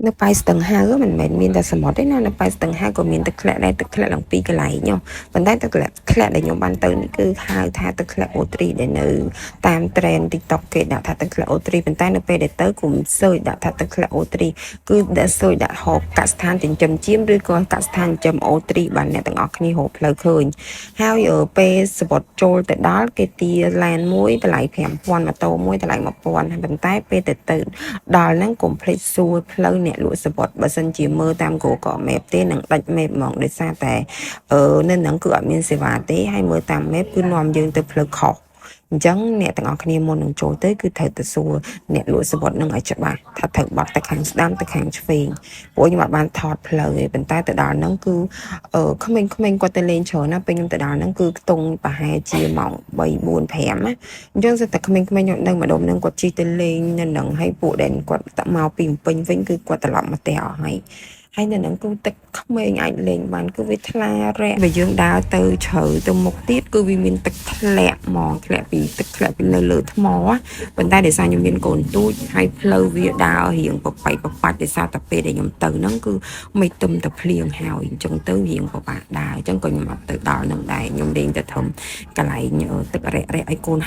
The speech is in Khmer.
នៅប៉ៃស្ទឹងហៅមិនមែនមានតែសមុទ្រទេណានៅប៉ៃស្ទឹងហៅក៏មានទឹកធ្លាក់ដែរទឹកធ្លាក់ឡើងពីកន្លែងញោមប៉ុន្តែទឹកធ្លាក់ដែលខ្ញុំបានទៅនេះគឺហៅថាទឹកធ្លាក់អូទ្រីដែលនៅតាម trend TikTok គេដាក់ថាទឹកធ្លាក់អូទ្រីប៉ុន្តែនៅពេលដែលទៅគុំសើចដាក់ថាទឹកធ្លាក់អូទ្រីគឺដាក់សើចដាក់ហបកសិដ្ឋានចិញ្ចឹមជៀមឬក៏កសិដ្ឋានចិញ្ចឹមអូទ្រីបានអ្នកទាំងអស់គ្នារកផ្លូវឃើញហើយពេលសបុតចូលទៅដល់គេទាឡានមួយតម្លៃ 5,000 ម៉ូតូមួយតម្លៃ 1,000 ប៉ុន្តែពេលទៅដល់ហ្នឹងកុំភ្លេចសួរផ្លូវអ្នកលក់សបុតបើសិនជាមើលតាម Google Map ទេនឹងដាច់ map ហ្មងដោយសារតែនៅហ្នឹងគឺអត់មានសេវាទេហើយមើលតាម map គឺនាំយើងទៅផ្លូវខុសអញ្ចឹងអ្នកទាំងអស់គ្នាមុននឹងចូលទៅគឺត្រូវទៅសួរអ្នកលក់សបុតនឹងឲ្យច្បាស់ថាត្រូវបត់ទៅខាងស្ដាំទៅខាងឆ្វេងព្រោះខ្ញុំអត់បានថតផ្លូវទេប៉ុន្តែទៅដល់ហ្នឹងគឺក្មេងៗគាត់ទៅលេងច្រើនណាពេលខ្ញុំទៅដល់ហ្នឹងគឺខ្ទង់ប្រហែលជាម៉ោង3 4 5ណាអញ្ចឹងសិតតែក្មេងៗខ្ញុំនៅម្ដុំហ្នឹងគាត់ជិះទៅលេងនៅហ្នឹងហើយពួកដែលគាត់មកពីពេញវិញគឺគាត់ត្រឡប់មកផ្ទះអស់ហើយនៅហ្នឹងគឺទឹកក្មេងអាចលេងបានគឺវាថ្លារែកបើយើងដើរទៅជ្រៅទៅមុខទៀតគឺវាមានទឹកធ្លាក់ហ្មងធ្លាក់ពីនៅលើថ្មប៉ុន្តែដោយសារខ្ញុំមានកូនទូចហើយផ្លូវវាដើររៀងបបាច់ដោយសារតែពេលដែលខ្ញុំទៅហ្នឹងគឺមិនទឹមតែភ្លៀងហើយអញ្ចឹងទៅរៀងពិបាកដើរអញ្ចឹងក៏ខ្ញុំអត់ទៅដល់នឹងដែរខ្ញុំលេងតែធំកន្លែងទឹករាក់ឲ្យកូន